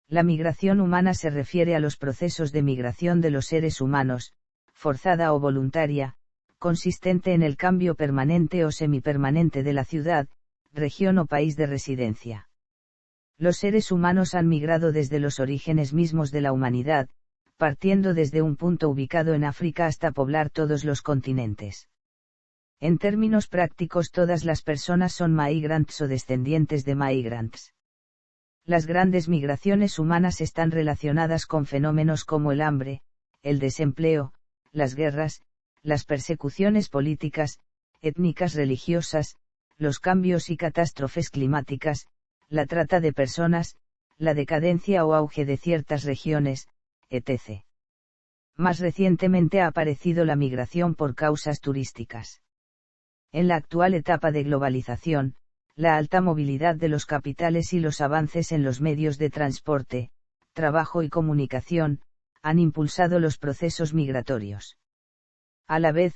La migración humana se refiere a los procesos de migración de los seres humanos, forzada o voluntaria, consistente en el cambio permanente o semipermanente de la ciudad, región o país de residencia. Los seres humanos han migrado desde los orígenes mismos de la humanidad, partiendo desde un punto ubicado en África hasta poblar todos los continentes. En términos prácticos, todas las personas son migrants o descendientes de migrants. Las grandes migraciones humanas están relacionadas con fenómenos como el hambre, el desempleo, las guerras, las persecuciones políticas, étnicas, religiosas, los cambios y catástrofes climáticas, la trata de personas, la decadencia o auge de ciertas regiones, etc. Más recientemente ha aparecido la migración por causas turísticas. En la actual etapa de globalización, la alta movilidad de los capitales y los avances en los medios de transporte, trabajo y comunicación, han impulsado los procesos migratorios. A la vez,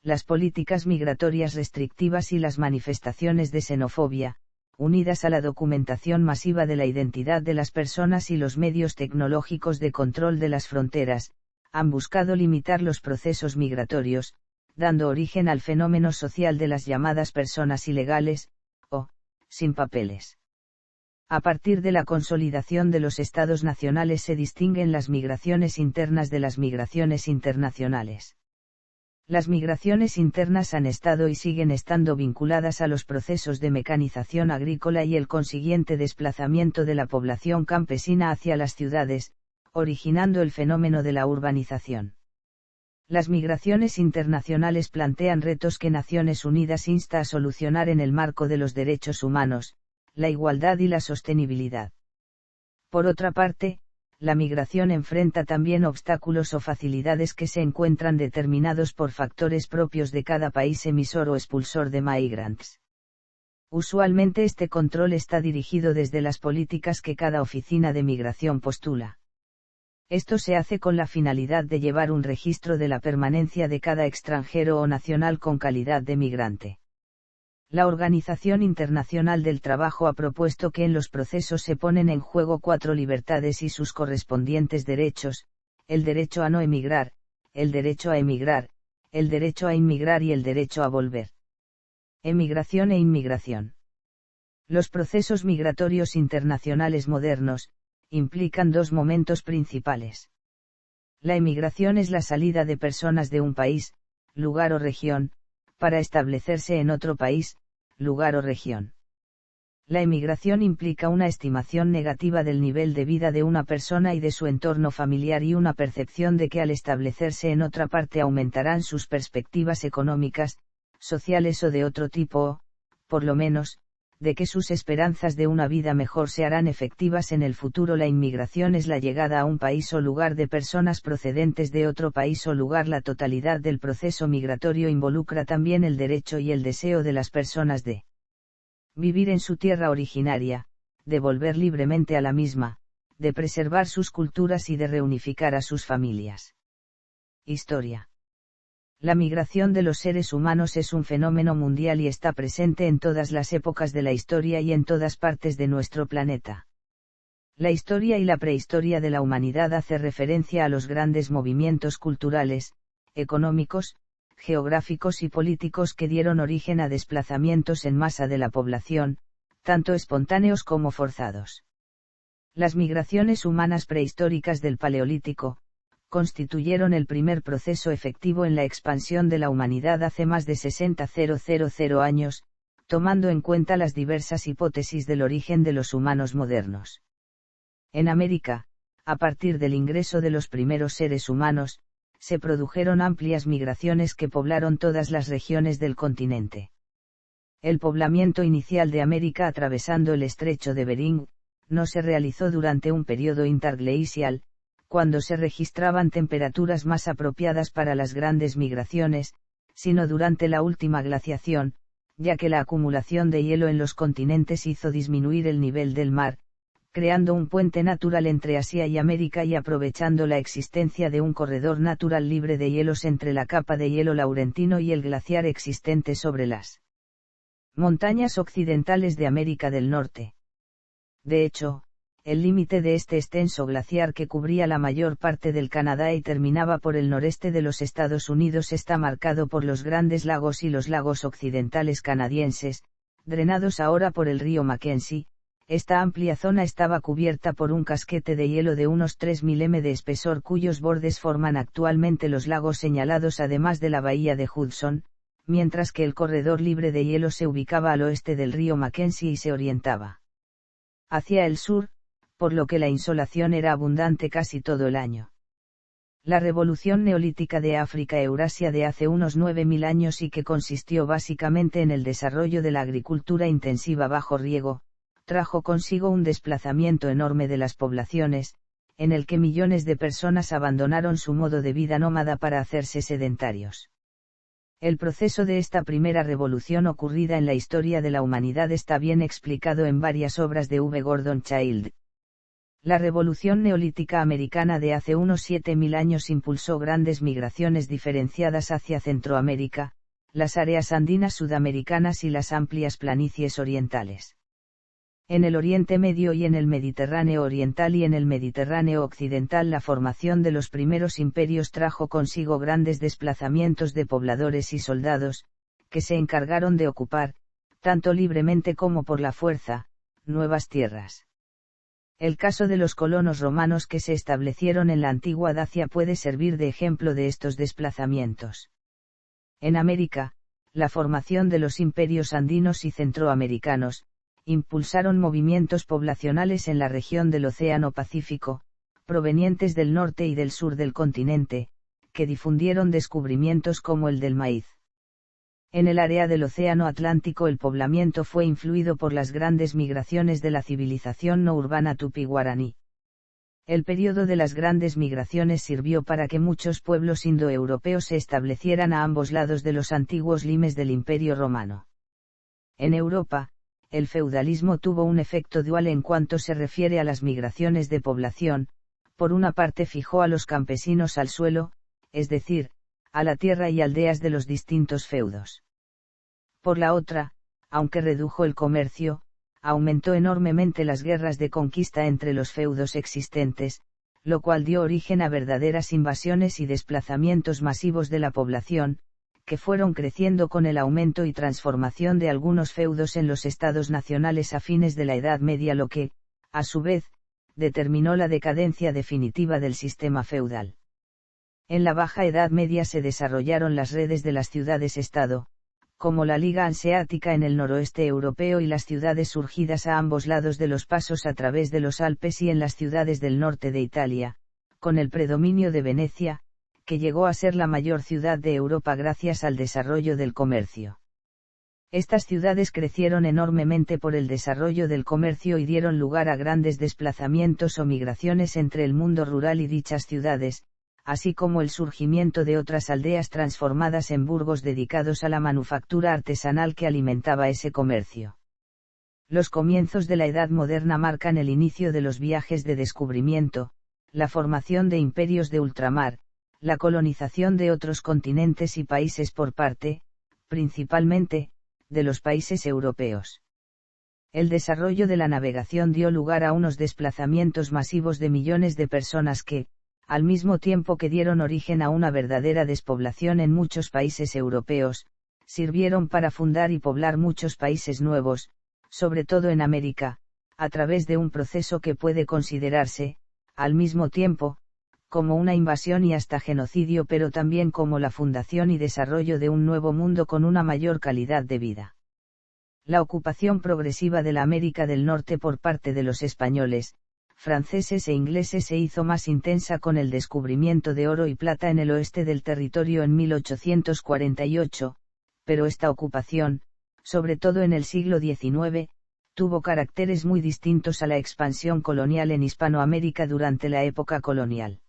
las políticas migratorias restrictivas y las manifestaciones de xenofobia, unidas a la documentación masiva de la identidad de las personas y los medios tecnológicos de control de las fronteras, han buscado limitar los procesos migratorios, dando origen al fenómeno social de las llamadas personas ilegales, o, sin papeles. A partir de la consolidación de los estados nacionales se distinguen las migraciones internas de las migraciones internacionales. Las migraciones internas han estado y siguen estando vinculadas a los procesos de mecanización agrícola y el consiguiente desplazamiento de la población campesina hacia las ciudades, originando el fenómeno de la urbanización. Las migraciones internacionales plantean retos que Naciones Unidas insta a solucionar en el marco de los derechos humanos, la igualdad y la sostenibilidad. Por otra parte, la migración enfrenta también obstáculos o facilidades que se encuentran determinados por factores propios de cada país emisor o expulsor de migrants. Usualmente este control está dirigido desde las políticas que cada oficina de migración postula. Esto se hace con la finalidad de llevar un registro de la permanencia de cada extranjero o nacional con calidad de migrante. La Organización Internacional del Trabajo ha propuesto que en los procesos se ponen en juego 4 libertades y sus correspondientes derechos: el derecho a no emigrar, el derecho a emigrar, el derecho a inmigrar y el derecho a volver. Emigración e inmigración. Los procesos migratorios internacionales modernos implican 2 momentos principales. La emigración es la salida de personas de un país, lugar o región, para establecerse en otro país, lugar o región. La emigración implica una estimación negativa del nivel de vida de una persona y de su entorno familiar y una percepción de que al establecerse en otra parte aumentarán sus perspectivas económicas, sociales o de otro tipo o, por lo menos, de que sus esperanzas de una vida mejor se harán efectivas en el futuro. La inmigración es la llegada a un país o lugar de personas procedentes de otro país o lugar. La totalidad del proceso migratorio involucra también el derecho y el deseo de las personas de vivir en su tierra originaria, de volver libremente a la misma, de preservar sus culturas y de reunificar a sus familias. Historia. La migración de los seres humanos es un fenómeno mundial y está presente en todas las épocas de la historia y en todas partes de nuestro planeta. La historia y la prehistoria de la humanidad hace referencia a los grandes movimientos culturales, económicos, geográficos y políticos que dieron origen a desplazamientos en masa de la población, tanto espontáneos como forzados. Las migraciones humanas prehistóricas del Paleolítico constituyeron el primer proceso efectivo en la expansión de la humanidad hace más de 60.000 años, tomando en cuenta las diversas hipótesis del origen de los humanos modernos. En América, a partir del ingreso de los primeros seres humanos, se produjeron amplias migraciones que poblaron todas las regiones del continente. El poblamiento inicial de América atravesando el estrecho de Bering no se realizó durante un periodo interglacial, cuando se registraban temperaturas más apropiadas para las grandes migraciones, sino durante la última glaciación, ya que la acumulación de hielo en los continentes hizo disminuir el nivel del mar, creando un puente natural entre Asia y América y aprovechando la existencia de un corredor natural libre de hielos entre la capa de hielo laurentino y el glaciar existente sobre las montañas occidentales de América del Norte. De hecho, el límite de este extenso glaciar que cubría la mayor parte del Canadá y terminaba por el noreste de los Estados Unidos está marcado por los Grandes Lagos y los lagos occidentales canadienses, drenados ahora por el río Mackenzie. Esta amplia zona estaba cubierta por un casquete de hielo de unos 3 mm de espesor cuyos bordes forman actualmente los lagos señalados además de la bahía de Hudson, mientras que el corredor libre de hielo se ubicaba al oeste del río Mackenzie y se orientaba hacia el sur, por lo que la insolación era abundante casi todo el año. La revolución neolítica de África-Eurasia de hace unos 9.000 años y que consistió básicamente en el desarrollo de la agricultura intensiva bajo riego, trajo consigo un desplazamiento enorme de las poblaciones, en el que millones de personas abandonaron su modo de vida nómada para hacerse sedentarios. El proceso de esta primera revolución ocurrida en la historia de la humanidad está bien explicado en varias obras de V. Gordon Childe. La revolución neolítica americana de hace unos 7.000 años impulsó grandes migraciones diferenciadas hacia Centroamérica, las áreas andinas sudamericanas y las amplias planicies orientales. En el Oriente Medio y en el Mediterráneo oriental y en el Mediterráneo occidental la formación de los primeros imperios trajo consigo grandes desplazamientos de pobladores y soldados, que se encargaron de ocupar, tanto libremente como por la fuerza, nuevas tierras. El caso de los colonos romanos que se establecieron en la antigua Dacia puede servir de ejemplo de estos desplazamientos. En América, la formación de los imperios andinos y centroamericanos, impulsaron movimientos poblacionales en la región del Océano Pacífico, provenientes del norte y del sur del continente, que difundieron descubrimientos como el del maíz. En el área del Océano Atlántico el poblamiento fue influido por las grandes migraciones de la civilización no urbana tupi-guaraní. El período de las grandes migraciones sirvió para que muchos pueblos indoeuropeos se establecieran a ambos lados de los antiguos limes del Imperio Romano. En Europa, el feudalismo tuvo un efecto dual en cuanto se refiere a las migraciones de población. Por una parte fijó a los campesinos al suelo, es decir, a la tierra y aldeas de los distintos feudos. Por la otra, aunque redujo el comercio, aumentó enormemente las guerras de conquista entre los feudos existentes, lo cual dio origen a verdaderas invasiones y desplazamientos masivos de la población, que fueron creciendo con el aumento y transformación de algunos feudos en los estados nacionales a fines de la Edad Media, lo que, a su vez, determinó la decadencia definitiva del sistema feudal. En la Baja Edad Media se desarrollaron las redes de las ciudades-estado, como la Liga Hanseática en el noroeste europeo y las ciudades surgidas a ambos lados de los pasos a través de los Alpes y en las ciudades del norte de Italia, con el predominio de Venecia, que llegó a ser la mayor ciudad de Europa gracias al desarrollo del comercio. Estas ciudades crecieron enormemente por el desarrollo del comercio y dieron lugar a grandes desplazamientos o migraciones entre el mundo rural y dichas ciudades, así como el surgimiento de otras aldeas transformadas en burgos dedicados a la manufactura artesanal que alimentaba ese comercio. Los comienzos de la Edad Moderna marcan el inicio de los viajes de descubrimiento, la formación de imperios de ultramar, la colonización de otros continentes y países por parte, principalmente, de los países europeos. El desarrollo de la navegación dio lugar a unos desplazamientos masivos de millones de personas que, al mismo tiempo que dieron origen a una verdadera despoblación en muchos países europeos, sirvieron para fundar y poblar muchos países nuevos, sobre todo en América, a través de un proceso que puede considerarse, al mismo tiempo, como una invasión y hasta genocidio, pero también como la fundación y desarrollo de un nuevo mundo con una mayor calidad de vida. La ocupación progresiva de la América del Norte por parte de los españoles, franceses e ingleses se hizo más intensa con el descubrimiento de oro y plata en el oeste del territorio en 1848, pero esta ocupación, sobre todo en el siglo XIX, tuvo caracteres muy distintos a la expansión colonial en Hispanoamérica durante la época colonial.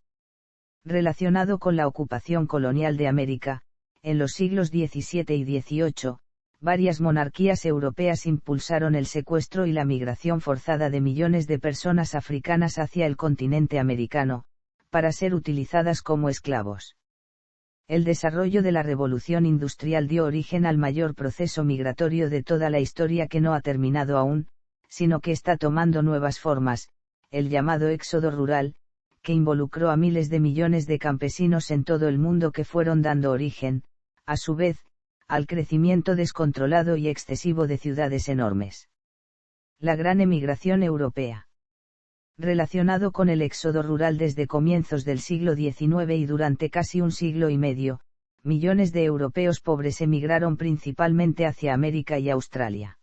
Relacionado con la ocupación colonial de América, en los siglos XVII y XVIII, varias monarquías europeas impulsaron el secuestro y la migración forzada de millones de personas africanas hacia el continente americano, para ser utilizadas como esclavos. El desarrollo de la revolución industrial dio origen al mayor proceso migratorio de toda la historia que no ha terminado aún, sino que está tomando nuevas formas, el llamado éxodo rural, que involucró a miles de millones de campesinos en todo el mundo que fueron dando origen, a su vez, al crecimiento descontrolado y excesivo de ciudades enormes. La gran emigración europea. Relacionado con el éxodo rural desde comienzos del siglo XIX y durante casi un siglo y medio, millones de europeos pobres emigraron principalmente hacia América y Australia.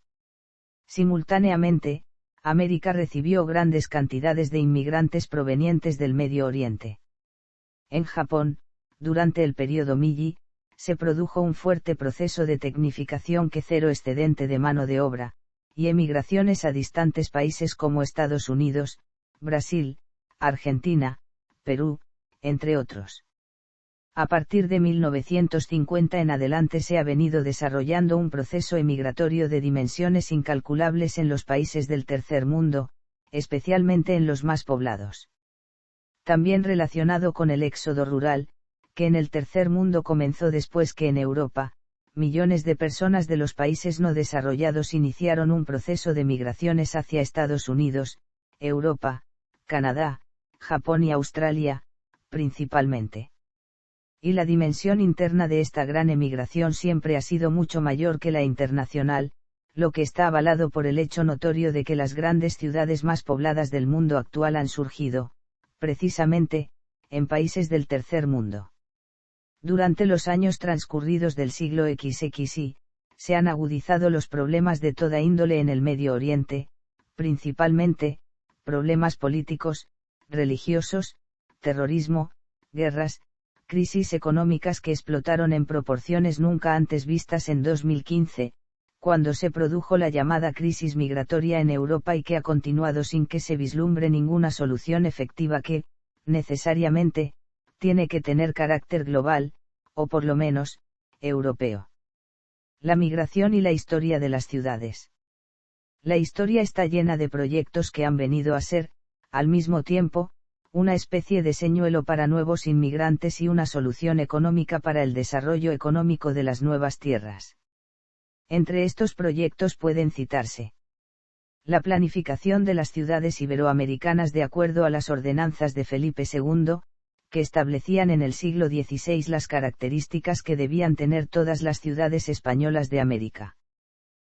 Simultáneamente, América recibió grandes cantidades de inmigrantes provenientes del Medio Oriente. En Japón, durante el período Meiji, se produjo un fuerte proceso de tecnificación que cero excedente de mano de obra, y emigraciones a distantes países como Estados Unidos, Brasil, Argentina, Perú, entre otros. A partir de 1950 en adelante se ha venido desarrollando un proceso emigratorio de dimensiones incalculables en los países del tercer mundo, especialmente en los más poblados. También relacionado con el éxodo rural, que en el tercer mundo comenzó después que en Europa, millones de personas de los países no desarrollados iniciaron un proceso de migraciones hacia Estados Unidos, Europa, Canadá, Japón y Australia, principalmente. Y la dimensión interna de esta gran emigración siempre ha sido mucho mayor que la internacional, lo que está avalado por el hecho notorio de que las grandes ciudades más pobladas del mundo actual han surgido, precisamente, en países del tercer mundo. Durante los años transcurridos del siglo XXI, se han agudizado los problemas de toda índole en el Medio Oriente, principalmente, problemas políticos, religiosos, terrorismo, guerras, crisis económicas que explotaron en proporciones nunca antes vistas en 2015, cuando se produjo la llamada crisis migratoria en Europa y que ha continuado sin que se vislumbre ninguna solución efectiva que, necesariamente, tiene que tener carácter global, o por lo menos, europeo. La migración y la historia de las ciudades. La historia está llena de proyectos que han venido a ser, al mismo tiempo, una especie de señuelo para nuevos inmigrantes y una solución económica para el desarrollo económico de las nuevas tierras. Entre estos proyectos pueden citarse la planificación de las ciudades iberoamericanas de acuerdo a las ordenanzas de Felipe II, que establecían en el siglo XVI las características que debían tener todas las ciudades españolas de América.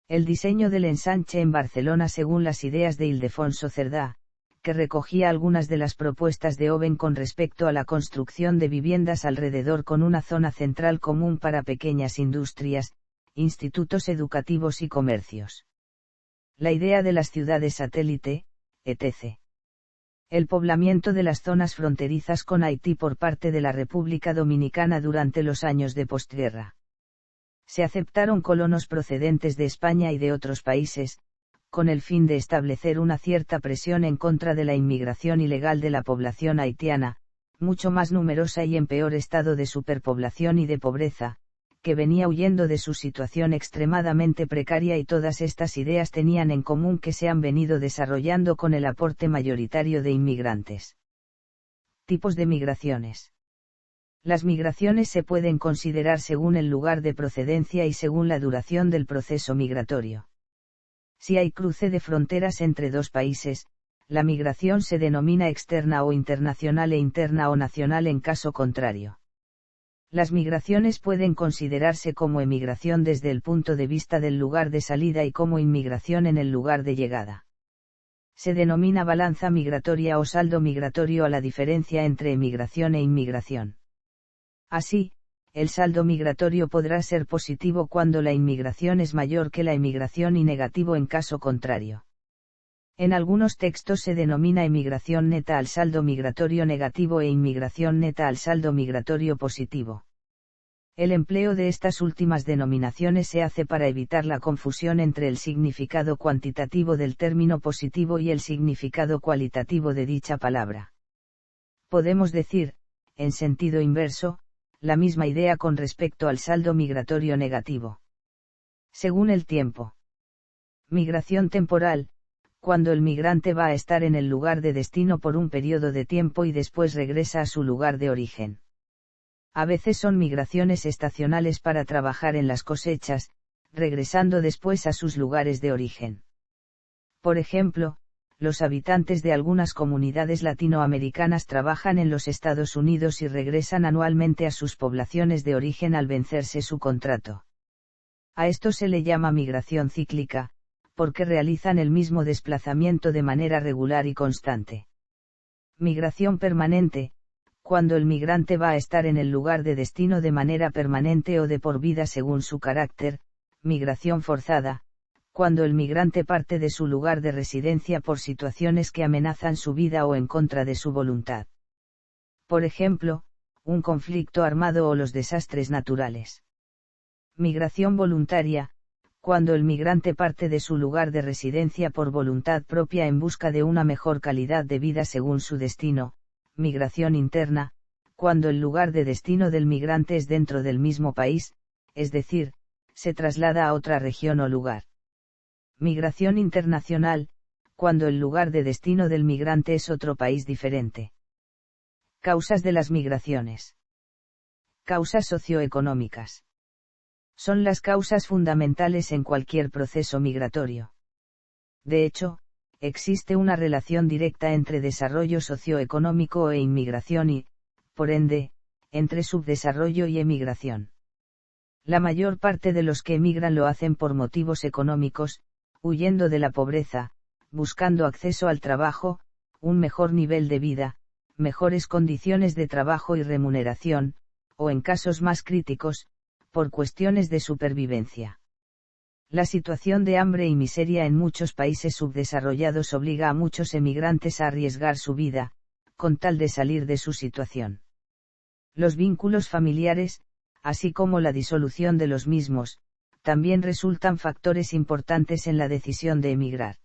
El diseño del ensanche en Barcelona según las ideas de Ildefonso Cerdá, que recogía algunas de las propuestas de Owen con respecto a la construcción de viviendas alrededor con una zona central común para pequeñas industrias, institutos educativos y comercios. La idea de las ciudades satélite, etc. El poblamiento de las zonas fronterizas con Haití por parte de la República Dominicana durante los años de postguerra. Se aceptaron colonos procedentes de España y de otros países, con el fin de establecer una cierta presión en contra de la inmigración ilegal de la población haitiana, mucho más numerosa y en peor estado de superpoblación y de pobreza, que venía huyendo de su situación extremadamente precaria, y todas estas ideas tenían en común que se han venido desarrollando con el aporte mayoritario de inmigrantes. Tipos de migraciones. Las migraciones se pueden considerar según el lugar de procedencia y según la duración del proceso migratorio. Si hay cruce de fronteras entre dos países, la migración se denomina externa o internacional e interna o nacional en caso contrario. Las migraciones pueden considerarse como emigración desde el punto de vista del lugar de salida y como inmigración en el lugar de llegada. Se denomina balanza migratoria o saldo migratorio a la diferencia entre emigración e inmigración. Así, el saldo migratorio podrá ser positivo cuando la inmigración es mayor que la emigración y negativo en caso contrario. En algunos textos se denomina emigración neta al saldo migratorio negativo e inmigración neta al saldo migratorio positivo. El empleo de estas últimas denominaciones se hace para evitar la confusión entre el significado cuantitativo del término positivo y el significado cualitativo de dicha palabra. Podemos decir, en sentido inverso, la misma idea con respecto al saldo migratorio negativo. Según el tiempo. Migración temporal, cuando el migrante va a estar en el lugar de destino por un periodo de tiempo y después regresa a su lugar de origen. A veces son migraciones estacionales para trabajar en las cosechas, regresando después a sus lugares de origen. Por ejemplo, los habitantes de algunas comunidades latinoamericanas trabajan en los Estados Unidos y regresan anualmente a sus poblaciones de origen al vencerse su contrato. A esto se le llama migración cíclica, porque realizan el mismo desplazamiento de manera regular y constante. Migración permanente, cuando el migrante va a estar en el lugar de destino de manera permanente o de por vida según su carácter. Migración forzada, cuando el migrante parte de su lugar de residencia por situaciones que amenazan su vida o en contra de su voluntad. Por ejemplo, un conflicto armado o los desastres naturales. Migración voluntaria, cuando el migrante parte de su lugar de residencia por voluntad propia en busca de una mejor calidad de vida según su destino. Migración interna, cuando el lugar de destino del migrante es dentro del mismo país, es decir, se traslada a otra región o lugar. Migración internacional, cuando el lugar de destino del migrante es otro país diferente. Causas de las migraciones. Causas socioeconómicas. Son las causas fundamentales en cualquier proceso migratorio. De hecho, existe una relación directa entre desarrollo socioeconómico e inmigración y, por ende, entre subdesarrollo y emigración. La mayor parte de los que emigran lo hacen por motivos económicos, huyendo de la pobreza, buscando acceso al trabajo, un mejor nivel de vida, mejores condiciones de trabajo y remuneración, o en casos más críticos, por cuestiones de supervivencia. La situación de hambre y miseria en muchos países subdesarrollados obliga a muchos emigrantes a arriesgar su vida, con tal de salir de su situación. Los vínculos familiares, así como la disolución de los mismos, también resultan factores importantes en la decisión de emigrar.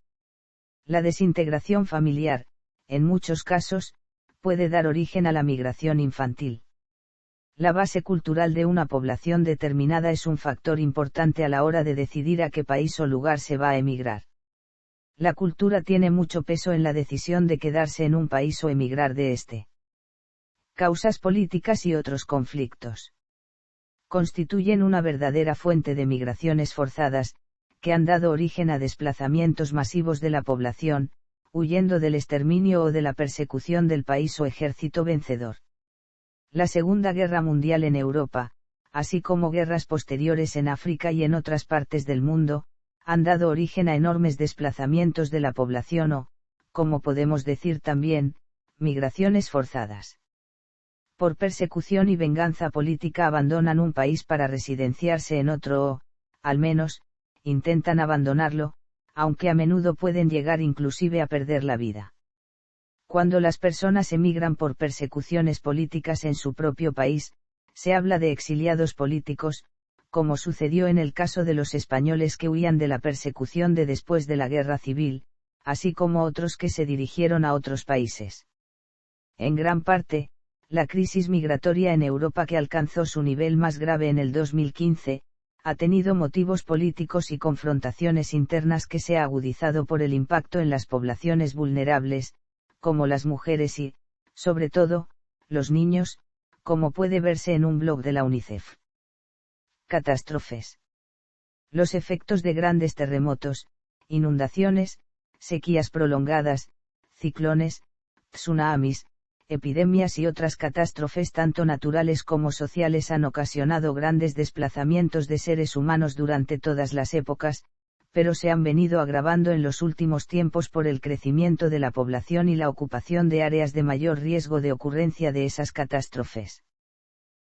La desintegración familiar, en muchos casos, puede dar origen a la migración infantil. La base cultural de una población determinada es un factor importante a la hora de decidir a qué país o lugar se va a emigrar. La cultura tiene mucho peso en la decisión de quedarse en un país o emigrar de este. Causas políticas y otros conflictos. Constituyen una verdadera fuente de migraciones forzadas, que han dado origen a desplazamientos masivos de la población, huyendo del exterminio o de la persecución del país o ejército vencedor. La Segunda Guerra Mundial en Europa, así como guerras posteriores en África y en otras partes del mundo, han dado origen a enormes desplazamientos de la población o, como podemos decir también, migraciones forzadas. Por persecución y venganza política abandonan un país para residenciarse en otro o, al menos, intentan abandonarlo, aunque a menudo pueden llegar inclusive a perder la vida. Cuando las personas emigran por persecuciones políticas en su propio país, se habla de exiliados políticos, como sucedió en el caso de los españoles que huían de la persecución de después de la Guerra Civil, así como otros que se dirigieron a otros países. En gran parte, la crisis migratoria en Europa que alcanzó su nivel más grave en el 2015, ha tenido motivos políticos y confrontaciones internas que se ha agudizado por el impacto en las poblaciones vulnerables, como las mujeres y, sobre todo, los niños, como puede verse en un blog de la UNICEF. Catástrofes. Los efectos de grandes terremotos, inundaciones, sequías prolongadas, ciclones, tsunamis, epidemias y otras catástrofes tanto naturales como sociales han ocasionado grandes desplazamientos de seres humanos durante todas las épocas, pero se han venido agravando en los últimos tiempos por el crecimiento de la población y la ocupación de áreas de mayor riesgo de ocurrencia de esas catástrofes.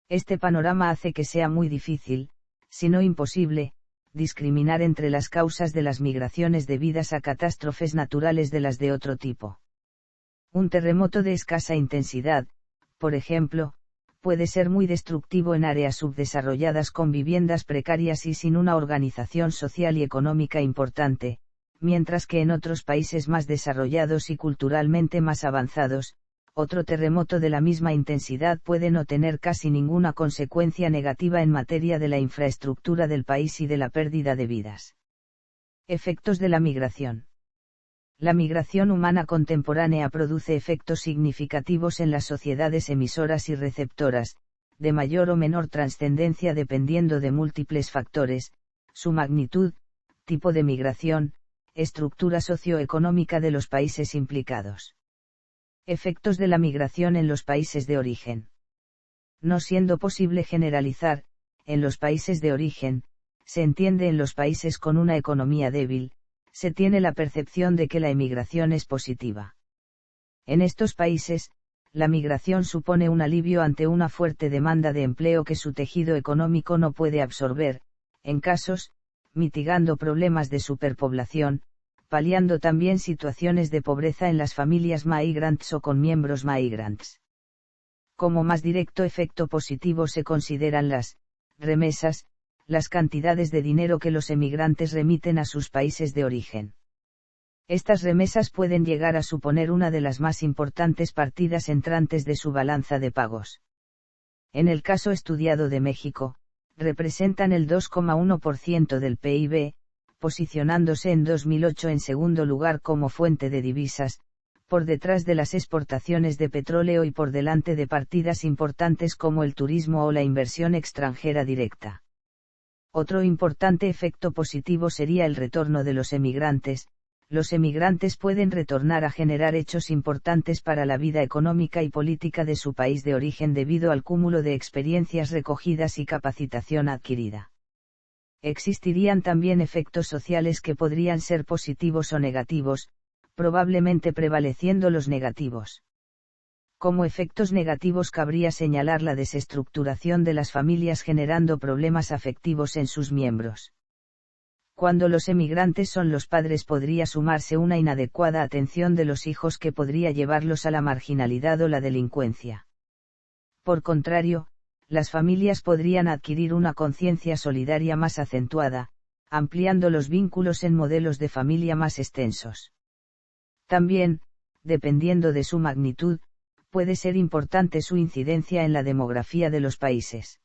Este panorama hace que sea muy difícil, si no imposible, discriminar entre las causas de las migraciones debidas a catástrofes naturales de las de otro tipo. Un terremoto de escasa intensidad, por ejemplo, puede ser muy destructivo en áreas subdesarrolladas con viviendas precarias y sin una organización social y económica importante, mientras que en otros países más desarrollados y culturalmente más avanzados, otro terremoto de la misma intensidad puede no tener casi ninguna consecuencia negativa en materia de la infraestructura del país y de la pérdida de vidas. Efectos de la migración. La migración humana contemporánea produce efectos significativos en las sociedades emisoras y receptoras, de mayor o menor trascendencia dependiendo de múltiples factores, su magnitud, tipo de migración, estructura socioeconómica de los países implicados. Efectos de la migración en los países de origen. No siendo posible generalizar, en los países de origen, se entiende en los países con una economía débil, se tiene la percepción de que la emigración es positiva. En estos países, la migración supone un alivio ante una fuerte demanda de empleo que su tejido económico no puede absorber, en casos, mitigando problemas de superpoblación, paliando también situaciones de pobreza en las familias migrants o con miembros migrants. Como más directo efecto positivo se consideran las remesas, las cantidades de dinero que los emigrantes remiten a sus países de origen. Estas remesas pueden llegar a suponer una de las más importantes partidas entrantes de su balanza de pagos. En el caso estudiado de México, representan el 2,1% del PIB, posicionándose en 2008 en segundo lugar como fuente de divisas, por detrás de las exportaciones de petróleo y por delante de partidas importantes como el turismo o la inversión extranjera directa. Otro importante efecto positivo sería el retorno de los emigrantes. Los emigrantes pueden retornar a generar hechos importantes para la vida económica y política de su país de origen debido al cúmulo de experiencias recogidas y capacitación adquirida. Existirían también efectos sociales que podrían ser positivos o negativos, probablemente prevaleciendo los negativos. Como efectos negativos cabría señalar la desestructuración de las familias generando problemas afectivos en sus miembros. Cuando los emigrantes son los padres podría sumarse una inadecuada atención de los hijos que podría llevarlos a la marginalidad o la delincuencia. Por contrario, las familias podrían adquirir una conciencia solidaria más acentuada, ampliando los vínculos en modelos de familia más extensos. También, dependiendo de su magnitud, puede ser importante su incidencia en la demografía de los países.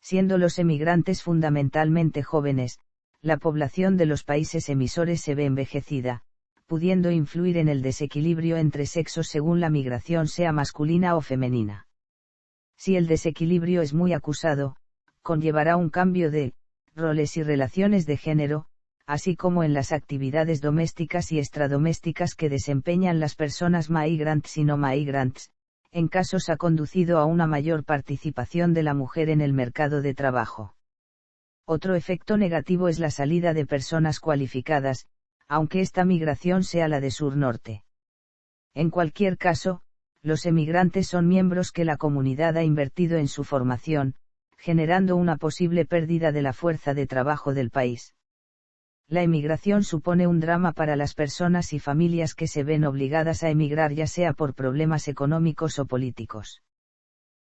Siendo los emigrantes fundamentalmente jóvenes, la población de los países emisores se ve envejecida, pudiendo influir en el desequilibrio entre sexos según la migración sea masculina o femenina. Si el desequilibrio es muy acusado, conllevará un cambio de roles y relaciones de género, así como en las actividades domésticas y extradomésticas que desempeñan las personas migrants y no migrants, en casos ha conducido a una mayor participación de la mujer en el mercado de trabajo. Otro efecto negativo es la salida de personas cualificadas, aunque esta migración sea la de sur-norte. En cualquier caso, los emigrantes son miembros que la comunidad ha invertido en su formación, generando una posible pérdida de la fuerza de trabajo del país. La emigración supone un drama para las personas y familias que se ven obligadas a emigrar ya sea por problemas económicos o políticos.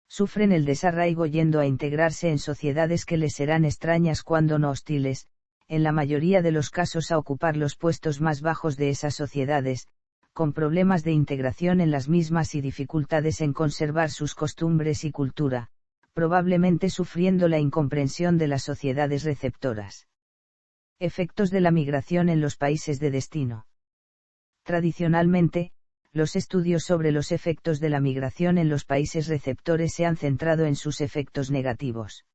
Sufren el desarraigo yendo a integrarse en sociedades que les serán extrañas cuando no hostiles, en la mayoría de los casos a ocupar los puestos más bajos de esas sociedades, con problemas de integración en las mismas y dificultades en conservar sus costumbres y cultura, probablemente sufriendo la incomprensión de las sociedades receptoras. Efectos de la migración en los países de destino. Tradicionalmente, los estudios sobre los efectos de la migración en los países receptores se han centrado en sus efectos negativos.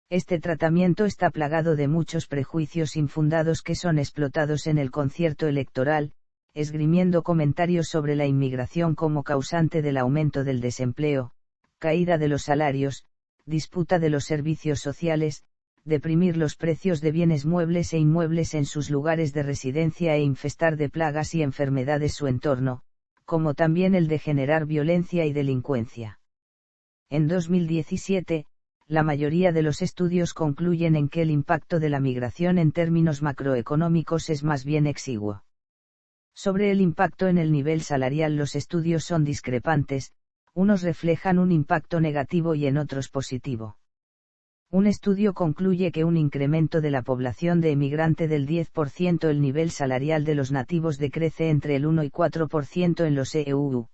Este tratamiento está plagado de muchos prejuicios infundados que son explotados en el concierto electoral, esgrimiendo comentarios sobre la inmigración como causante del aumento del desempleo, caída de los salarios, disputa de los servicios sociales, deprimir los precios de bienes muebles e inmuebles en sus lugares de residencia e infestar de plagas y enfermedades su entorno, como también el de generar violencia y delincuencia. En 2017, la mayoría de los estudios concluyen en que el impacto de la migración en términos macroeconómicos es más bien exiguo. Sobre el impacto en el nivel salarial los estudios son discrepantes, unos reflejan un impacto negativo y en otros positivo. Un estudio concluye que un incremento de la población de emigrante del 10% el nivel salarial de los nativos decrece entre el 1 y 4% en los EU.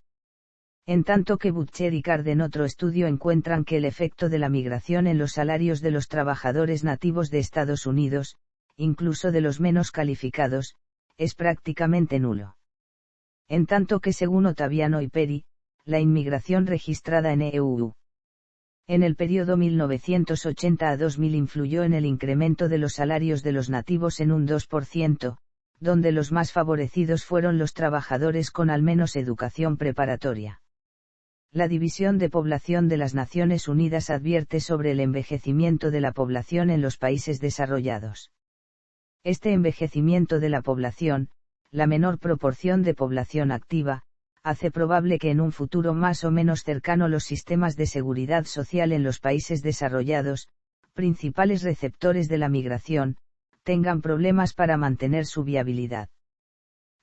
En tanto que Butcher y Card en otro estudio encuentran que el efecto de la migración en los salarios de los trabajadores nativos de Estados Unidos, incluso de los menos calificados, es prácticamente nulo. En tanto que según Ottaviano y Perry, la inmigración registrada en EU en el periodo 1980 a 2000 influyó en el incremento de los salarios de los nativos en un 2%, donde los más favorecidos fueron los trabajadores con al menos educación preparatoria. La División de Población de las Naciones Unidas advierte sobre el envejecimiento de la población en los países desarrollados. Este envejecimiento de la población, la menor proporción de población activa, hace probable que en un futuro más o menos cercano los sistemas de seguridad social en los países desarrollados, principales receptores de la migración, tengan problemas para mantener su viabilidad.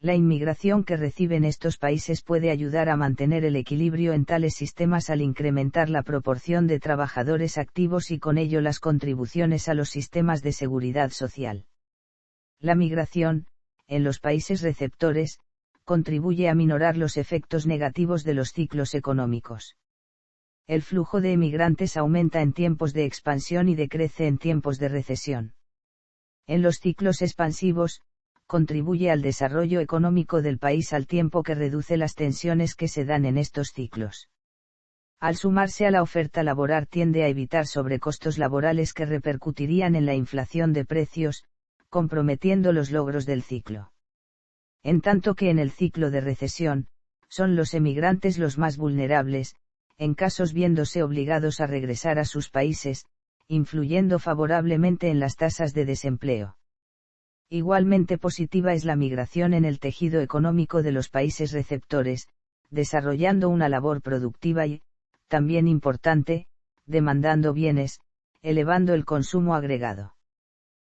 La inmigración que reciben estos países puede ayudar a mantener el equilibrio en tales sistemas al incrementar la proporción de trabajadores activos y con ello las contribuciones a los sistemas de seguridad social. La migración, en los países receptores, contribuye a minorar los efectos negativos de los ciclos económicos. El flujo de emigrantes aumenta en tiempos de expansión y decrece en tiempos de recesión. En los ciclos expansivos, contribuye al desarrollo económico del país al tiempo que reduce las tensiones que se dan en estos ciclos. Al sumarse a la oferta laboral tiende a evitar sobrecostos laborales que repercutirían en la inflación de precios, comprometiendo los logros del ciclo. En tanto que en el ciclo de recesión, son los emigrantes los más vulnerables, en casos viéndose obligados a regresar a sus países, influyendo favorablemente en las tasas de desempleo. Igualmente positiva es la migración en el tejido económico de los países receptores, desarrollando una labor productiva y, también importante, demandando bienes, elevando el consumo agregado.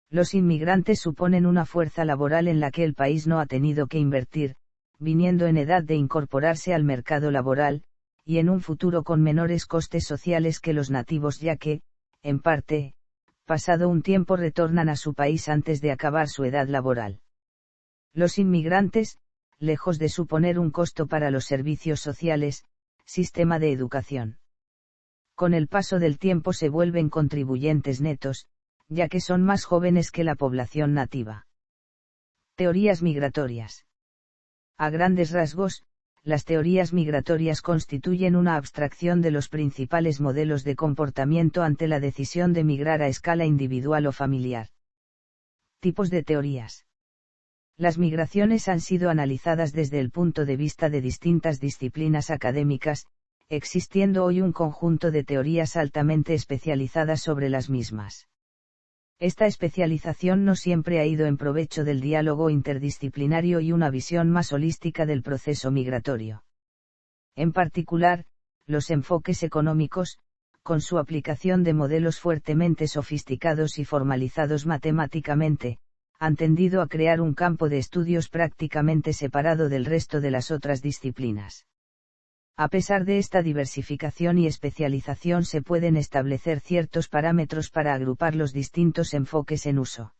Los inmigrantes suponen una fuerza laboral en la que el país no ha tenido que invertir, viniendo en edad de incorporarse al mercado laboral, y en un futuro con menores costes sociales que los nativos ya que, en parte, pasado un tiempo retornan a su país antes de acabar su edad laboral. Los inmigrantes, lejos de suponer un costo para los servicios sociales, sistema de educación. Con el paso del tiempo se vuelven contribuyentes netos, ya que son más jóvenes que la población nativa. Teorías migratorias. A grandes rasgos, las teorías migratorias constituyen una abstracción de los principales modelos de comportamiento ante la decisión de migrar a escala individual o familiar. Tipos de teorías. Las migraciones han sido analizadas desde el punto de vista de distintas disciplinas académicas, existiendo hoy un conjunto de teorías altamente especializadas sobre las mismas. Esta especialización no siempre ha ido en provecho del diálogo interdisciplinario y una visión más holística del proceso migratorio. En particular, los enfoques económicos, con su aplicación de modelos fuertemente sofisticados y formalizados matemáticamente, han tendido a crear un campo de estudios prácticamente separado del resto de las otras disciplinas. A pesar de esta diversificación y especialización se pueden establecer ciertos parámetros para agrupar los distintos enfoques en uso.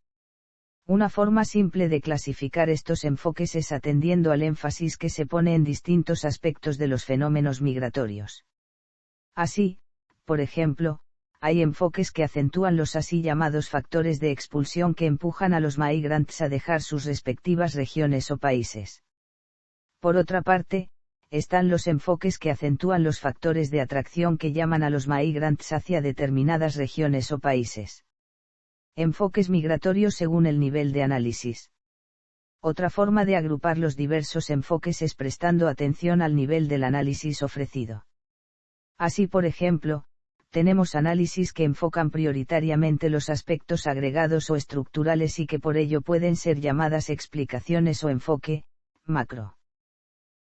Una forma simple de clasificar estos enfoques es atendiendo al énfasis que se pone en distintos aspectos de los fenómenos migratorios. Así, por ejemplo, hay enfoques que acentúan los así llamados factores de expulsión que empujan a los migrantes a dejar sus respectivas regiones o países. Por otra parte, están los enfoques que acentúan los factores de atracción que llaman a los migrantes hacia determinadas regiones o países. Enfoques migratorios según el nivel de análisis. Otra forma de agrupar los diversos enfoques es prestando atención al nivel del análisis ofrecido. Así, por ejemplo, tenemos análisis que enfocan prioritariamente los aspectos agregados o estructurales y que por ello pueden ser llamadas explicaciones o enfoque macro.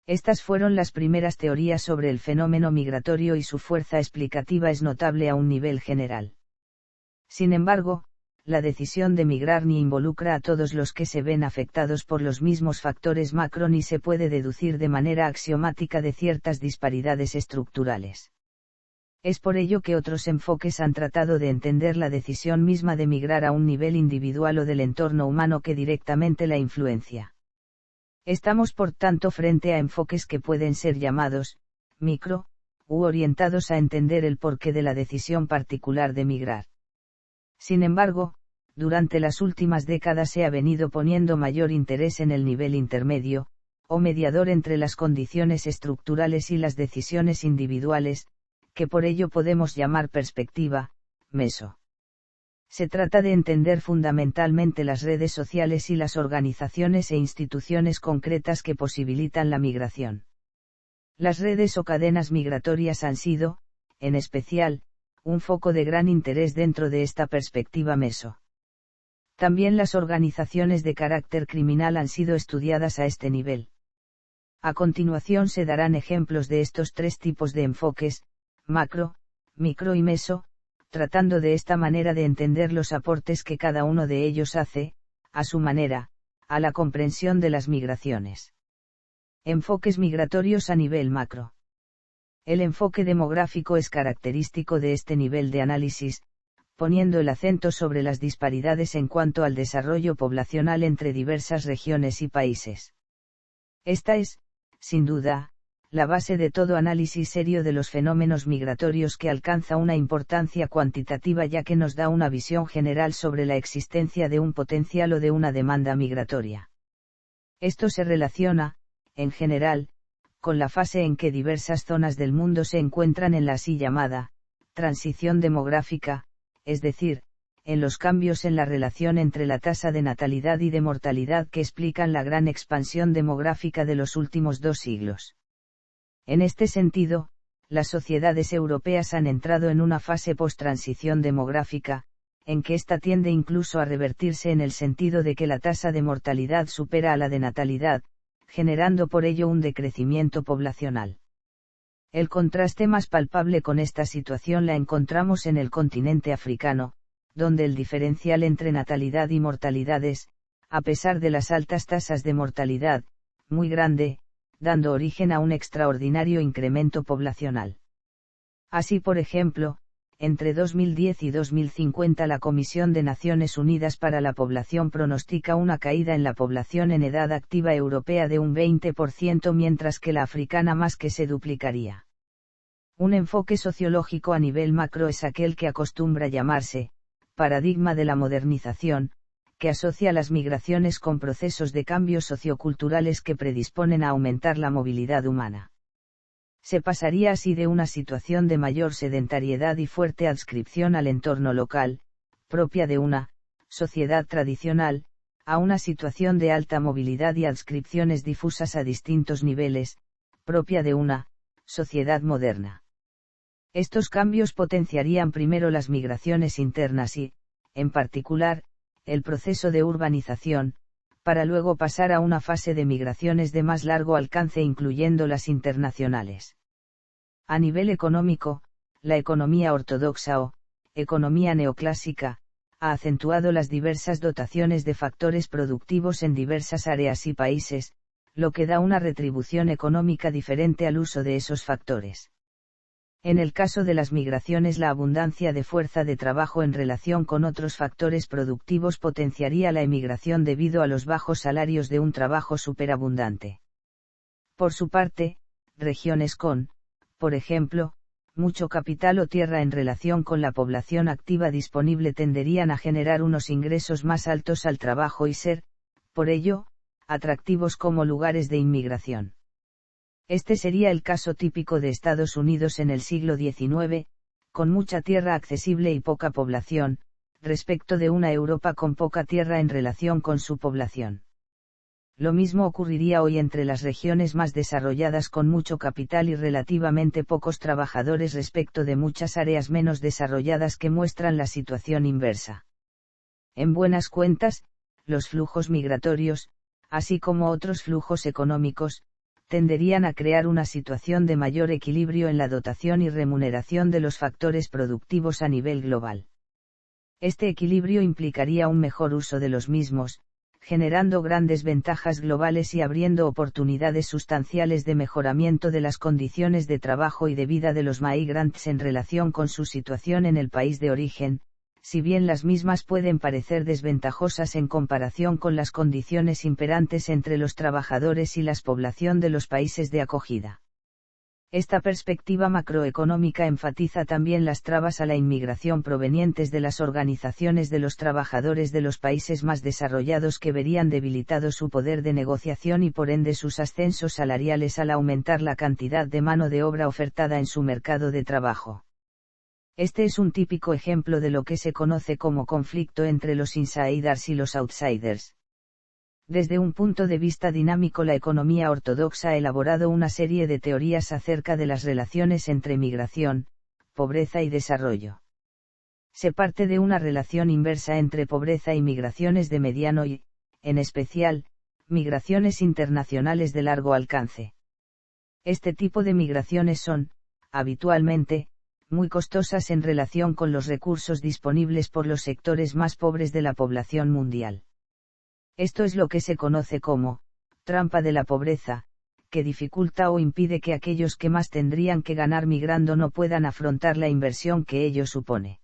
Estas fueron las primeras teorías sobre el fenómeno migratorio y su fuerza explicativa es notable a un nivel general. Sin embargo, la decisión de migrar ni involucra a todos los que se ven afectados por los mismos factores macro ni se puede deducir de manera axiomática de ciertas disparidades estructurales. Es por ello que otros enfoques han tratado de entender la decisión misma de migrar a un nivel individual o del entorno humano que directamente la influencia. Estamos por tanto frente a enfoques que pueden ser llamados, micro, u orientados a entender el porqué de la decisión particular de migrar. Sin embargo, durante las últimas décadas se ha venido poniendo mayor interés en el nivel intermedio, o mediador entre las condiciones estructurales y las decisiones individuales, que por ello podemos llamar perspectiva, meso. Se trata de entender fundamentalmente las redes sociales y las organizaciones e instituciones concretas que posibilitan la migración. Las redes o cadenas migratorias han sido, en especial, un foco de gran interés dentro de esta perspectiva meso. También las organizaciones de carácter criminal han sido estudiadas a este nivel. A continuación se darán ejemplos de estos tres tipos de enfoques, macro, micro y meso, tratando de esta manera de entender los aportes que cada uno de ellos hace, a su manera, a la comprensión de las migraciones. Enfoques migratorios a nivel macro. El enfoque demográfico es característico de este nivel de análisis, poniendo el acento sobre las disparidades en cuanto al desarrollo poblacional entre diversas regiones y países. Esta es, sin duda, la base de todo análisis serio de los fenómenos migratorios, que alcanza una importancia cuantitativa ya que nos da una visión general sobre la existencia de un potencial o de una demanda migratoria. Esto se relaciona, en general, con la fase en que diversas zonas del mundo se encuentran en la así llamada transición demográfica, es decir, en los cambios en la relación entre la tasa de natalidad y de mortalidad que explican la gran expansión demográfica de los últimos 2 siglos. En este sentido, las sociedades europeas han entrado en una fase post-transición demográfica, en que ésta tiende incluso a revertirse en el sentido de que la tasa de mortalidad supera a la de natalidad, generando por ello un decrecimiento poblacional. El contraste más palpable con esta situación la encontramos en el continente africano, donde el diferencial entre natalidad y mortalidad es, a pesar de las altas tasas de mortalidad, muy grande, dando origen a un extraordinario incremento poblacional. Así, por ejemplo, entre 2010 y 2050 la Comisión de Naciones Unidas para la Población pronostica una caída en la población en edad activa europea de un 20%, mientras que la africana más que se duplicaría. Un enfoque sociológico a nivel macro es aquel que acostumbra llamarse paradigma de la modernización, que asocia las migraciones con procesos de cambios socioculturales que predisponen a aumentar la movilidad humana. Se pasaría así de una situación de mayor sedentariedad y fuerte adscripción al entorno local, propia de una sociedad tradicional, a una situación de alta movilidad y adscripciones difusas a distintos niveles, propia de una sociedad moderna. Estos cambios potenciarían primero las migraciones internas y, en particular, el proceso de urbanización, para luego pasar a una fase de migraciones de más largo alcance incluyendo las internacionales. A nivel económico, la economía ortodoxa o economía neoclásica ha acentuado las diversas dotaciones de factores productivos en diversas áreas y países, lo que da una retribución económica diferente al uso de esos factores. En el caso de las migraciones, la abundancia de fuerza de trabajo en relación con otros factores productivos potenciaría la emigración debido a los bajos salarios de un trabajo superabundante. Por su parte, regiones con, por ejemplo, mucho capital o tierra en relación con la población activa disponible tenderían a generar unos ingresos más altos al trabajo y ser, por ello, atractivos como lugares de inmigración. Este sería el caso típico de Estados Unidos en el siglo XIX, con mucha tierra accesible y poca población, respecto de una Europa con poca tierra en relación con su población. Lo mismo ocurriría hoy entre las regiones más desarrolladas con mucho capital y relativamente pocos trabajadores respecto de muchas áreas menos desarrolladas que muestran la situación inversa. En buenas cuentas, los flujos migratorios, así como otros flujos económicos, tenderían a crear una situación de mayor equilibrio en la dotación y remuneración de los factores productivos a nivel global. Este equilibrio implicaría un mejor uso de los mismos, generando grandes ventajas globales y abriendo oportunidades sustanciales de mejoramiento de las condiciones de trabajo y de vida de los migrantes en relación con su situación en el país de origen, si bien las mismas pueden parecer desventajosas en comparación con las condiciones imperantes entre los trabajadores y la población de los países de acogida. Esta perspectiva macroeconómica enfatiza también las trabas a la inmigración provenientes de las organizaciones de los trabajadores de los países más desarrollados que verían debilitado su poder de negociación y por ende sus ascensos salariales al aumentar la cantidad de mano de obra ofertada en su mercado de trabajo. Este es un típico ejemplo de lo que se conoce como conflicto entre los insiders y los outsiders. Desde un punto de vista dinámico, la economía ortodoxa ha elaborado una serie de teorías acerca de las relaciones entre migración, pobreza y desarrollo. Se parte de una relación inversa entre pobreza y migraciones de mediano y, en especial, migraciones internacionales de largo alcance. Este tipo de migraciones son, habitualmente, muy costosas en relación con los recursos disponibles por los sectores más pobres de la población mundial. Esto es lo que se conoce como trampa de la pobreza, que dificulta o impide que aquellos que más tendrían que ganar migrando no puedan afrontar la inversión que ello supone.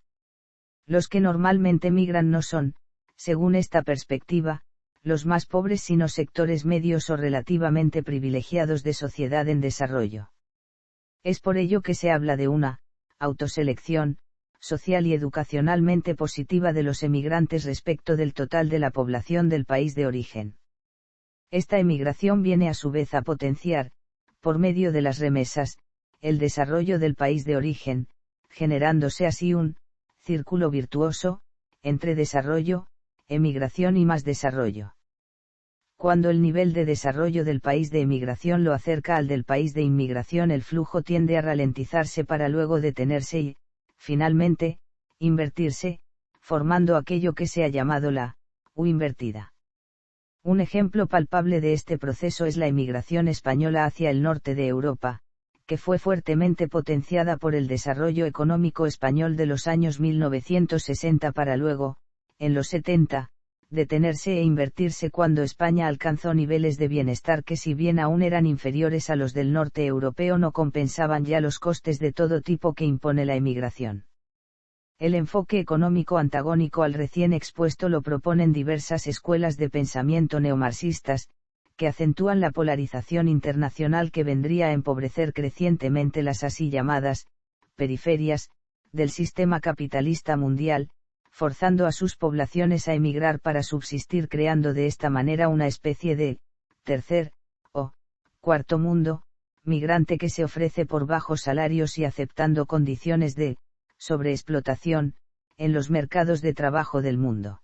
Los que normalmente migran no son, según esta perspectiva, los más pobres sino sectores medios o relativamente privilegiados de sociedad en desarrollo. Es por ello que se habla de una autoselección social y educacionalmente positiva de los emigrantes respecto del total de la población del país de origen. Esta emigración viene a su vez a potenciar, por medio de las remesas, el desarrollo del país de origen, generándose así un círculo virtuoso entre desarrollo, emigración y más desarrollo. Cuando el nivel de desarrollo del país de emigración lo acerca al del país de inmigración, el flujo tiende a ralentizarse para luego detenerse y, finalmente, invertirse, formando aquello que se ha llamado la U invertida. Un ejemplo palpable de este proceso es la emigración española hacia el norte de Europa, que fue fuertemente potenciada por el desarrollo económico español de los años 1960 para luego, en los 70, detenerse e invertirse cuando España alcanzó niveles de bienestar que, si bien aún eran inferiores a los del norte europeo, no compensaban ya los costes de todo tipo que impone la emigración. El enfoque económico antagónico al recién expuesto lo proponen diversas escuelas de pensamiento neomarxistas, que acentúan la polarización internacional que vendría a empobrecer crecientemente las así llamadas periferias del sistema capitalista mundial, forzando a sus poblaciones a emigrar para subsistir, creando de esta manera una especie de tercer o cuarto mundo migrante que se ofrece por bajos salarios y aceptando condiciones de sobreexplotación en los mercados de trabajo del mundo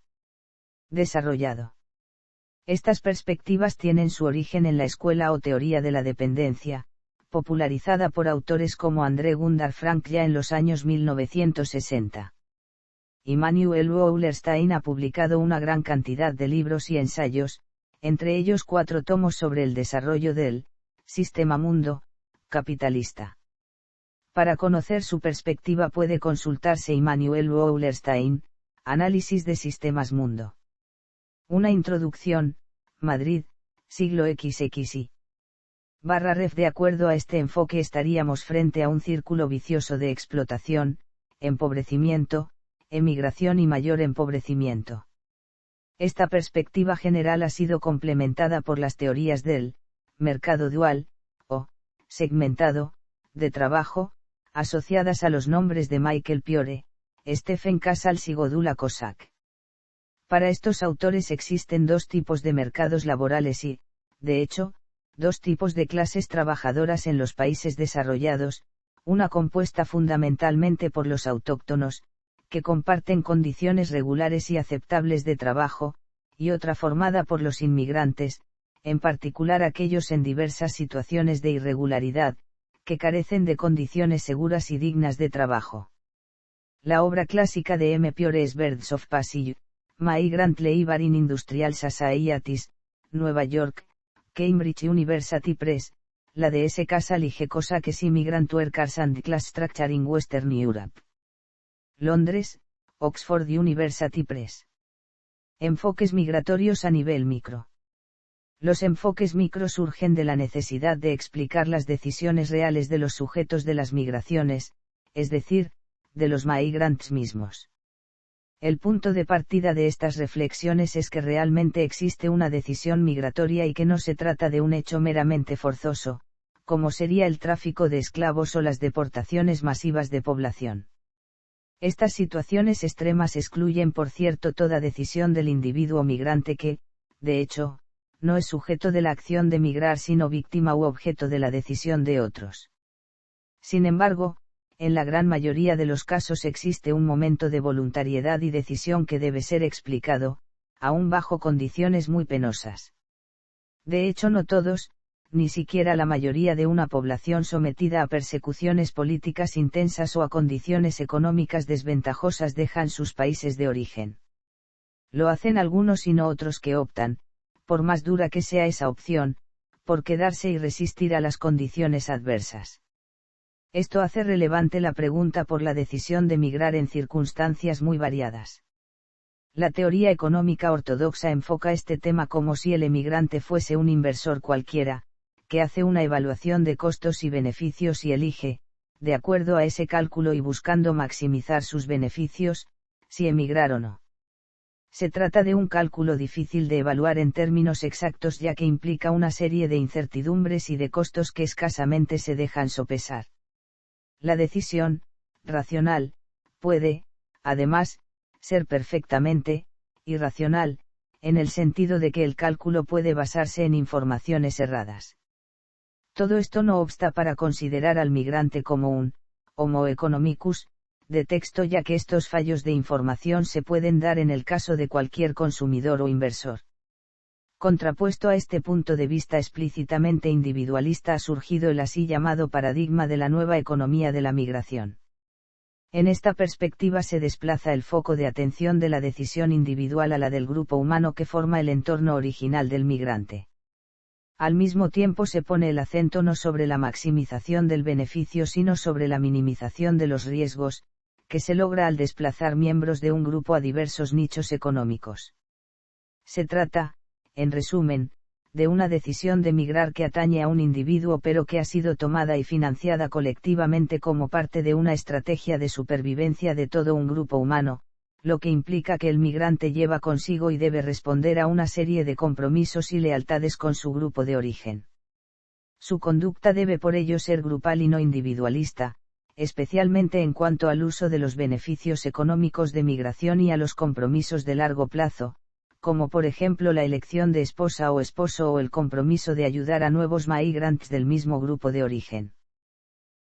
desarrollado. Estas perspectivas tienen su origen en la escuela o teoría de la dependencia, popularizada por autores como André Gundar Frank ya en los años 1960. Immanuel Wallerstein ha publicado una gran cantidad de libros y ensayos, entre ellos 4 tomos sobre el desarrollo del sistema mundo capitalista. Para conocer su perspectiva puede consultarse Immanuel Wallerstein, Análisis de Sistemas Mundo. Una introducción, Madrid, siglo XXI. /ref. De acuerdo a este enfoque estaríamos frente a un círculo vicioso de explotación, empobrecimiento, emigración y mayor empobrecimiento. Esta perspectiva general ha sido complementada por las teorías del mercado dual, o segmentado, de trabajo, asociadas a los nombres de Michael Piore, Stephen Casals y Godula Cossack. Para estos autores existen 2 tipos de mercados laborales y, de hecho, 2 tipos de clases trabajadoras en los países desarrollados, una compuesta fundamentalmente por los autóctonos, que comparten condiciones regulares y aceptables de trabajo, y otra formada por los inmigrantes, en particular aquellos en diversas situaciones de irregularidad, que carecen de condiciones seguras y dignas de trabajo. La obra clásica de M. Piore es Birds of Passage, Migrant Labor in Industrial Societies, Nueva York, Cambridge University Press, la de S. Casal y G. Cossack Immigrant Workers and Class Structure in Western Europe. Londres, Oxford University Press. Enfoques migratorios a nivel micro. Los enfoques micro surgen de la necesidad de explicar las decisiones reales de los sujetos de las migraciones, es decir, de los migrants mismos. El punto de partida de estas reflexiones es que realmente existe una decisión migratoria y que no se trata de un hecho meramente forzoso, como sería el tráfico de esclavos o las deportaciones masivas de población. Estas situaciones extremas excluyen, por cierto, toda decisión del individuo migrante que, de hecho, no es sujeto de la acción de migrar sino víctima u objeto de la decisión de otros. Sin embargo, en la gran mayoría de los casos existe un momento de voluntariedad y decisión que debe ser explicado, aún bajo condiciones muy penosas. De hecho, no todos, ni siquiera la mayoría de una población sometida a persecuciones políticas intensas o a condiciones económicas desventajosas dejan sus países de origen. Lo hacen algunos y no otros que optan, por más dura que sea esa opción, por quedarse y resistir a las condiciones adversas. Esto hace relevante la pregunta por la decisión de migrar en circunstancias muy variadas. La teoría económica ortodoxa enfoca este tema como si el emigrante fuese un inversor cualquiera, que hace una evaluación de costos y beneficios y elige, de acuerdo a ese cálculo y buscando maximizar sus beneficios, si emigrar o no. Se trata de un cálculo difícil de evaluar en términos exactos ya que implica una serie de incertidumbres y de costos que escasamente se dejan sopesar. La decisión, racional, puede, además, ser perfectamente irracional, en el sentido de que el cálculo puede basarse en informaciones erradas. Todo esto no obsta para considerar al migrante como un homo economicus de texto, ya que estos fallos de información se pueden dar en el caso de cualquier consumidor o inversor. Contrapuesto a este punto de vista explícitamente individualista ha surgido el así llamado paradigma de la nueva economía de la migración. En esta perspectiva se desplaza el foco de atención de la decisión individual a la del grupo humano que forma el entorno original del migrante. Al mismo tiempo se pone el acento no sobre la maximización del beneficio sino sobre la minimización de los riesgos, que se logra al desplazar miembros de un grupo a diversos nichos económicos. Se trata, en resumen, de una decisión de migrar que atañe a un individuo pero que ha sido tomada y financiada colectivamente como parte de una estrategia de supervivencia de todo un grupo humano, lo que implica que el migrante lleva consigo y debe responder a una serie de compromisos y lealtades con su grupo de origen. Su conducta debe por ello ser grupal y no individualista, especialmente en cuanto al uso de los beneficios económicos de migración y a los compromisos de largo plazo, como por ejemplo la elección de esposa o esposo o el compromiso de ayudar a nuevos migrantes del mismo grupo de origen.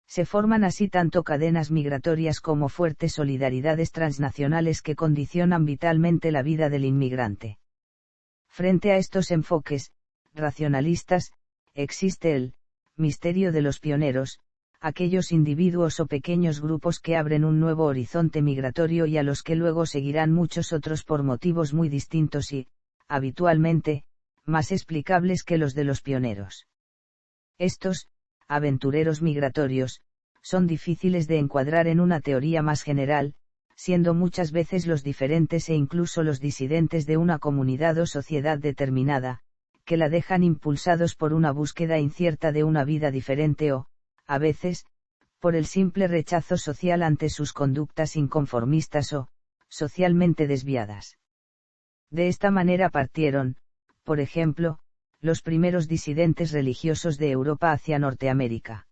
Se forman así tanto cadenas migratorias como fuertes solidaridades transnacionales que condicionan vitalmente la vida del inmigrante. Frente a estos enfoques racionalistas, existe el misterio de los pioneros, aquellos individuos o pequeños grupos que abren un nuevo horizonte migratorio y a los que luego seguirán muchos otros por motivos muy distintos y, habitualmente, más explicables que los de los pioneros. Estos, aventureros migratorios, son difíciles de encuadrar en una teoría más general, siendo muchas veces los diferentes e incluso los disidentes de una comunidad o sociedad determinada, que la dejan impulsados por una búsqueda incierta de una vida diferente o, a veces, por el simple rechazo social ante sus conductas inconformistas o, socialmente desviadas. De esta manera partieron, por ejemplo, los primeros disidentes religiosos de Europa hacia Norteamérica.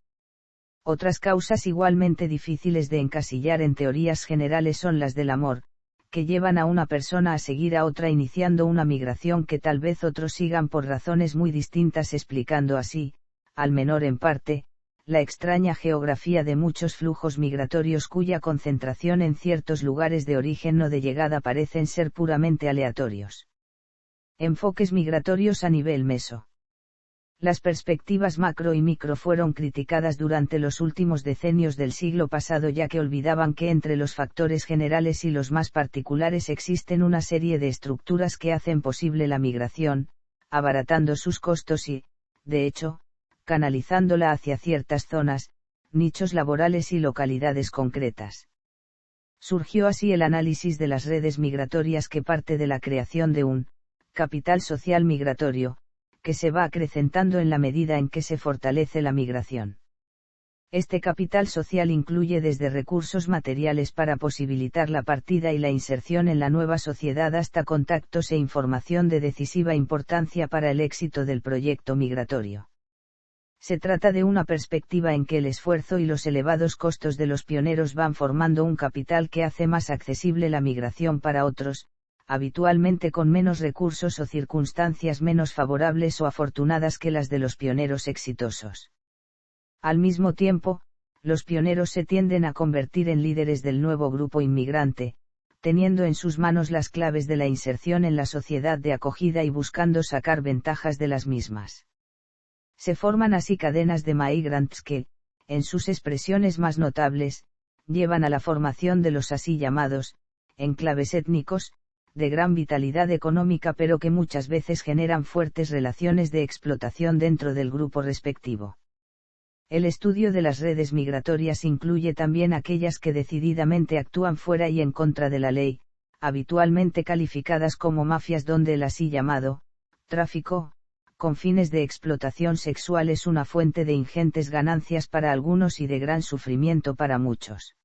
Otras causas igualmente difíciles de encasillar en teorías generales son las del amor, que llevan a una persona a seguir a otra iniciando una migración que tal vez otros sigan por razones muy distintas, explicando así, al menor en parte, la extraña geografía de muchos flujos migratorios cuya concentración en ciertos lugares de origen o de llegada parecen ser puramente aleatorios. Enfoques migratorios a nivel meso. Las perspectivas macro y micro fueron criticadas durante los últimos decenios del siglo pasado ya que olvidaban que entre los factores generales y los más particulares existen una serie de estructuras que hacen posible la migración, abaratando sus costos y, de hecho, canalizándola hacia ciertas zonas, nichos laborales y localidades concretas. Surgió así el análisis de las redes migratorias que parte de la creación de un capital social migratorio, que se va acrecentando en la medida en que se fortalece la migración. Este capital social incluye desde recursos materiales para posibilitar la partida y la inserción en la nueva sociedad hasta contactos e información de decisiva importancia para el éxito del proyecto migratorio. Se trata de una perspectiva en que el esfuerzo y los elevados costos de los pioneros van formando un capital que hace más accesible la migración para otros, habitualmente con menos recursos o circunstancias menos favorables o afortunadas que las de los pioneros exitosos. Al mismo tiempo, los pioneros se tienden a convertir en líderes del nuevo grupo inmigrante, teniendo en sus manos las claves de la inserción en la sociedad de acogida y buscando sacar ventajas de las mismas. Se forman así cadenas de migrants que, en sus expresiones más notables, llevan a la formación de los así llamados enclaves étnicos, de gran vitalidad económica pero que muchas veces generan fuertes relaciones de explotación dentro del grupo respectivo. El estudio de las redes migratorias incluye también aquellas que decididamente actúan fuera y en contra de la ley, habitualmente calificadas como mafias donde el así llamado tráfico, con fines de explotación sexual es una fuente de ingentes ganancias para algunos y de gran sufrimiento para muchos.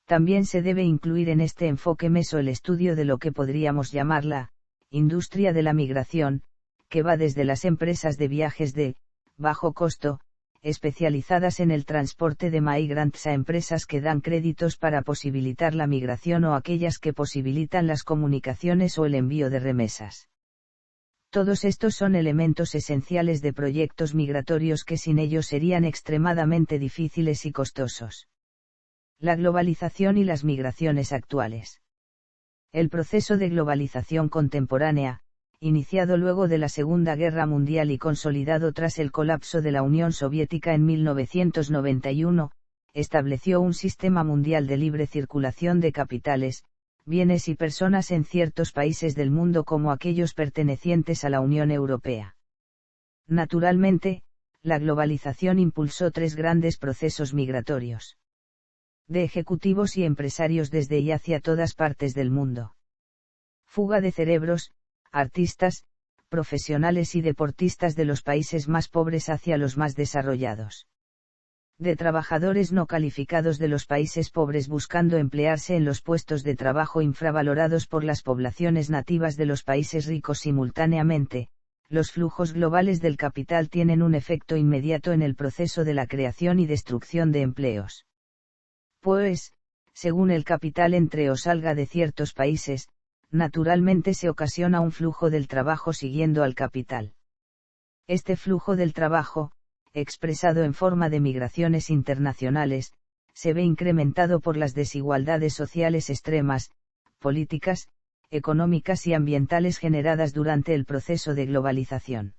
También se debe incluir en este enfoque meso el estudio de lo que podríamos llamar la industria de la migración, que va desde las empresas de viajes de bajo costo, especializadas en el transporte de migrants a empresas que dan créditos para posibilitar la migración o aquellas que posibilitan las comunicaciones o el envío de remesas. Todos estos son elementos esenciales de proyectos migratorios que sin ellos serían extremadamente difíciles y costosos. La globalización y las migraciones actuales. El proceso de globalización contemporánea, iniciado luego de la Segunda Guerra Mundial y consolidado tras el colapso de la Unión Soviética en 1991, estableció un sistema mundial de libre circulación de capitales, bienes y personas en ciertos países del mundo como aquellos pertenecientes a la Unión Europea. Naturalmente, la globalización impulsó tres grandes procesos migratorios. De ejecutivos y empresarios desde y hacia todas partes del mundo. Fuga de cerebros, artistas, profesionales y deportistas de los países más pobres hacia los más desarrollados. De trabajadores no calificados de los países pobres buscando emplearse en los puestos de trabajo infravalorados por las poblaciones nativas de los países ricos simultáneamente. Los flujos globales del capital tienen un efecto inmediato en el proceso de la creación y destrucción de empleos. Pues, según el capital entre o salga de ciertos países, naturalmente se ocasiona un flujo del trabajo siguiendo al capital. Este flujo del trabajo, expresado en forma de migraciones internacionales, se ve incrementado por las desigualdades sociales extremas, políticas, económicas y ambientales generadas durante el proceso de globalización.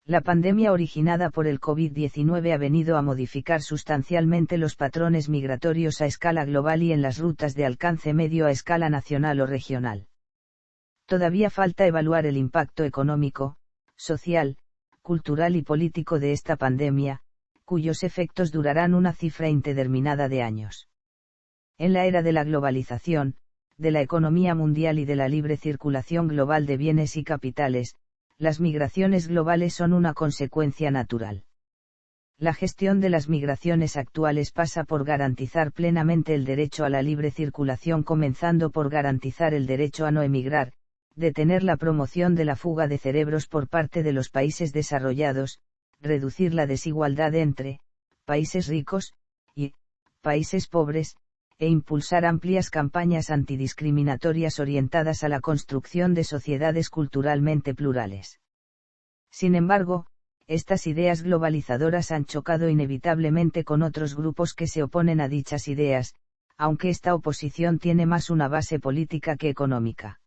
La pandemia originada por el COVID-19 ha venido a modificar sustancialmente los patrones migratorios a escala global y en las rutas de alcance medio a escala nacional o regional. Todavía falta evaluar el impacto económico, social, cultural y político de esta pandemia, cuyos efectos durarán una cifra indeterminada de años. En la era de la globalización, de la economía mundial y de la libre circulación global de bienes y capitales, las migraciones globales son una consecuencia natural. La gestión de las migraciones actuales pasa por garantizar plenamente el derecho a la libre circulación, comenzando por garantizar el derecho a no emigrar, detener la promoción de la fuga de cerebros por parte de los países desarrollados, reducir la desigualdad entre países ricos y países pobres, e impulsar amplias campañas antidiscriminatorias orientadas a la construcción de sociedades culturalmente plurales. Sin embargo, estas ideas globalizadoras han chocado inevitablemente con otros grupos que se oponen a dichas ideas, aunque esta oposición tiene más una base política que económica.